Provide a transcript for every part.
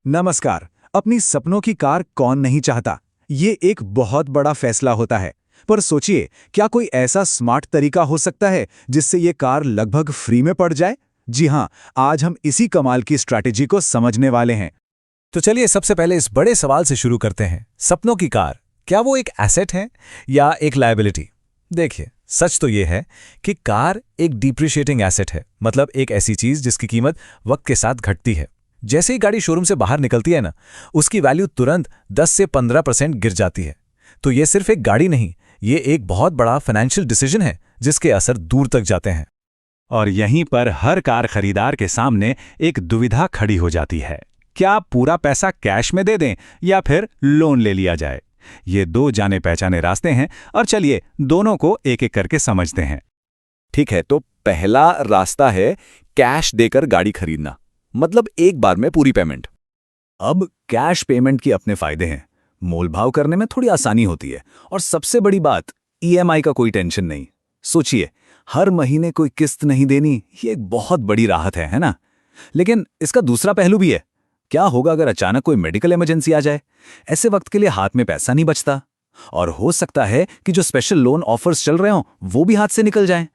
नमस्कार। अपनी सपनों की कार कौन नहीं चाहता? ये एक बहुत बड़ा फैसला होता है। पर सोचिए, क्या कोई ऐसा स्मार्ट तरीका हो सकता है जिससे ये कार लगभग फ्री में पड़ जाए? जी हाँ, आज हम इसी कमाल की स्ट्रैटेजी को समझने वाले हैं। तो चलिए सबसे पहले इस बड़े सवाल से शुरू करते हैं। सपनों की कार, क्या वो एक एसेट है या एक लायबिलिटी? देखिए, सच तो ये है कि कार एक डिप्रिशिएटिंग एसेट है, मतलब एक ऐसी चीज जिसकी कीमत वक्त के साथ घटती है। जैसे ही गाड़ी शोरूम से बाहर निकलती है ना, उसकी वैल्यू तुरंत 10 से 15% गिर जाती है। तो ये सिर्फ एक गाड़ी नहीं, ये एक बहुत बड़ा फाइनेंशियल डिसीजन है जिसके असर दूर तक जाते हैं। और यहीं पर हर कार खरीदार के सामने एक दुविधा खड़ी हो जाती है। क्या पूरा पैसा कैश में दे दें या फिर लोन ले लिया जाए? ये दो जाने पहचाने रास्ते हैं और चलिए दोनों को एक एक करके समझते हैं। ठीक है, तो पहला रास्ता है कैश देकर गाड़ी खरीदना, मतलब एक बार में पूरी पेमेंट। अब कैश पेमेंट के अपने फायदे हैं। मोल भाव करने में थोड़ी आसानी होती है और सबसे बड़ी बात, ईएमआई का कोई टेंशन नहीं। सोचिए, हर महीने कोई किस्त नहीं देनी, ये एक बहुत बड़ी राहत है ना? लेकिन इसका दूसरा पहलू भी है। क्या होगा अगर अचानक कोई मेडिकल इमरजेंसी आ जाए? ऐसे वक्त के लिए हाथ में पैसा नहीं बचता, और हो सकता है कि जो स्पेशल लोन ऑफर्स चल रहे हों वो भी हाथ से निकल जाएं।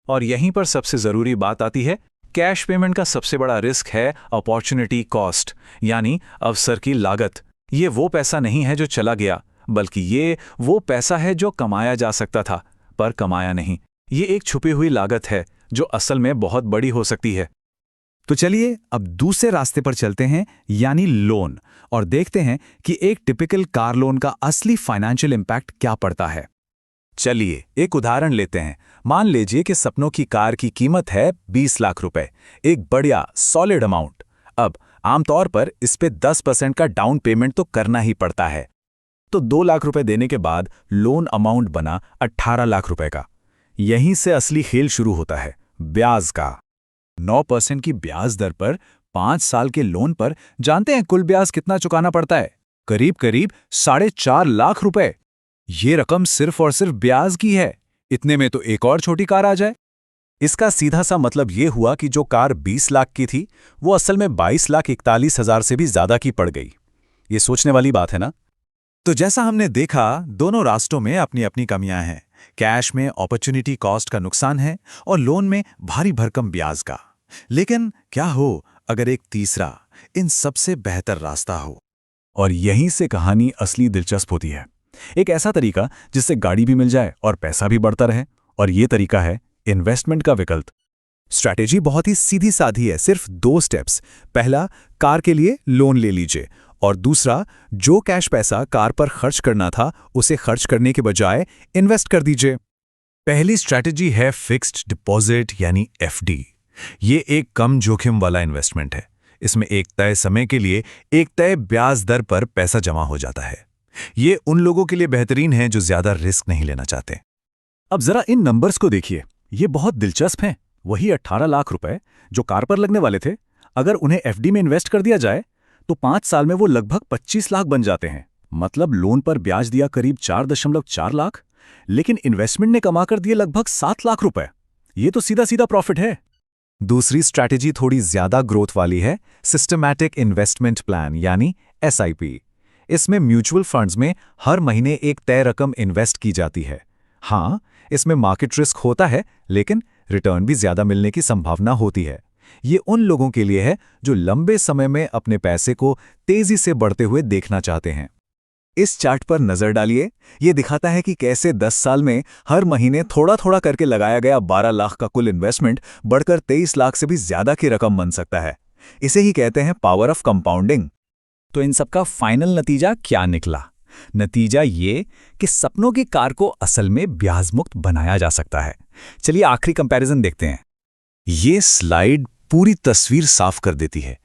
और यहीं पर सबसे जरूरी बात आती है। कैश पेमेंट का सबसे बड़ा रिस्क है अपॉर्चुनिटी कॉस्ट, यानी अवसर की लागत। ये वो पैसा नहीं है जो चला गया, बल्कि ये वो पैसा है जो कमाया जा सकता था पर कमाया नहीं। ये एक छुपी हुई लागत है जो असल में बहुत बड़ी हो सकती है। तो चलिए अब दूसरे रास्ते पर चलते हैं, यानी लोन, और देखते हैं कि एक टिपिकल कार लोन का असली फाइनेंशियल इम्पैक्ट क्या पड़ता है। चलिए एक उदाहरण लेते हैं। मान लीजिए कि सपनों की कार की कीमत है 20 लाख रुपए, एक बढ़िया सॉलिड अमाउंट। अब आमतौर पर इस पे 10% का डाउन पेमेंट तो करना ही पड़ता है। तो 2 लाख रुपए देने के बाद लोन अमाउंट बना 18 लाख रुपए का। यहीं से असली खेल शुरू होता है, ब्याज का। 9% की ब्याज दर पर 5 साल के लोन पर जानते हैं कुल ब्याज कितना चुकाना पड़ता है? करीब करीब 4.5 लाख रुपए। ये रकम सिर्फ और सिर्फ ब्याज की है। इतने में तो एक और छोटी कार आ जाए। इसका सीधा सा मतलब ये हुआ कि जो कार 20 लाख की थी वो असल में 22,41,000 से भी ज्यादा की पड़ गई। ये सोचने वाली बात है ना? तो जैसा हमने देखा, दोनों रास्तों में अपनी अपनी कमियां हैं। कैश में अपॉर्चुनिटी कॉस्ट का नुकसान है और लोन में भारी भरकम ब्याज का। लेकिन क्या हो अगर एक तीसरा, इन सबसे बेहतर रास्ता हो? और यहीं से कहानी असली दिलचस्प होती है। एक ऐसा तरीका जिससे गाड़ी भी मिल जाए और पैसा भी बढ़ता रहे, और ये तरीका है इन्वेस्टमेंट का विकल्प। स्ट्रैटेजी बहुत ही सीधी साधी है, सिर्फ 2 स्टेप्स। पहला, कार के लिए लोन ले लीजिए, और दूसरा, जो कैश पैसा कार पर खर्च करना था उसे खर्च करने के बजाय इन्वेस्ट कर दीजिए। पहली स्ट्रैटेजी है फिक्स्ड डिपॉजिट, यानी एफडी। ये एक कम जोखिम वाला इन्वेस्टमेंट है। इसमें एक तय समय के लिए एक तय ब्याज दर पर पैसा जमा हो जाता है। ये उन लोगों के लिए बेहतरीन है जो ज्यादा रिस्क नहीं लेना चाहते। अब जरा इन नंबर्स को देखिए, ये बहुत दिलचस्प हैं। वही 18 लाख रुपए जो कार पर लगने वाले थे, अगर उन्हें एफडी में इन्वेस्ट कर दिया जाए तो 5 साल में वो लगभग 25 लाख बन जाते हैं। मतलब लोन पर ब्याज दिया करीब 4.4 लाख, लेकिन इन्वेस्टमेंट ने कमा कर दिए लगभग 7 लाख रुपए। ये तो सीधा सीधा प्रॉफिट है। दूसरी स्ट्रैटेजी थोड़ी ज्यादा ग्रोथ वाली है, सिस्टमैटिक इन्वेस्टमेंट प्लान, यानी एसआईपी। इसमें म्यूचुअल फंड्स में हर महीने एक तय रकम इन्वेस्ट की जाती है। हाँ, इसमें मार्केट रिस्क होता है, लेकिन रिटर्न भी ज्यादा मिलने की संभावना होती है। ये उन लोगों के लिए है जो लंबे समय में अपने पैसे को तेजी से बढ़ते हुए देखना चाहते हैं। इस चार्ट पर नजर डालिए। ये दिखाता है कि कैसे 10 साल में हर महीने थोड़ा थोड़ा करके लगाया गया 12 लाख का कुल इन्वेस्टमेंट बढ़कर 23 लाख से भी ज्यादा की रकम बन सकता है। इसे ही कहते हैं पावर ऑफ कंपाउंडिंग। तो इन सबका फाइनल नतीजा क्या निकला? नतीजा ये कि सपनों की कार को असल में ब्याज मुक्त बनाया जा सकता है। चलिए आखिरी कंपैरिजन देखते हैं। ये स्लाइड पूरी तस्वीर साफ कर देती है।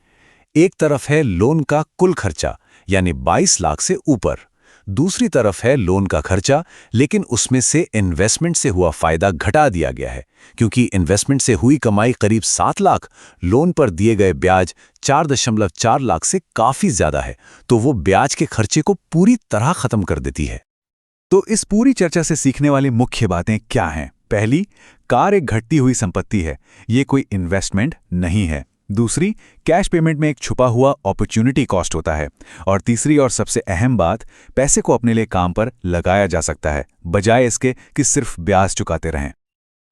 एक तरफ है लोन का कुल खर्चा, यानी 22 लाख से ऊपर। दूसरी तरफ है लोन का खर्चा, लेकिन उसमें से इन्वेस्टमेंट से हुआ फायदा घटा दिया गया है, क्योंकि इन्वेस्टमेंट से हुई कमाई करीब 7 लाख, लोन पर दिए गए ब्याज 4.4 लाख से काफी ज्यादा है, तो वो ब्याज के खर्चे को पूरी तरह खत्म कर देती है। तो इस पूरी चर्चा से सीखने वाली मुख्य बातें क्या हैं? पहली, कार एक घटती हुई संपत्ति है, ये कोई इन्वेस्टमेंट नहीं है। दूसरी, कैश पेमेंट में एक छुपा हुआ अपॉर्चुनिटी कॉस्ट होता है। और तीसरी और सबसे अहम बात, पैसे को अपने लिए काम पर लगाया जा सकता है, बजाय इसके कि सिर्फ ब्याज चुकाते रहें।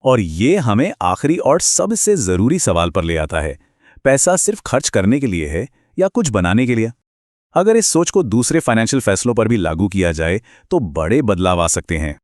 और ये हमें आखिरी और सबसे ज़रूरी सवाल पर ले आता है, पैसा सिर्फ खर्च करने के लिए है या कुछ बनाने के लिए? अगर इस सोच को दूसरे फाइनेंशियल फैसलों पर भी लागू किया जाए तो बड़े बदलाव आ सकते हैं।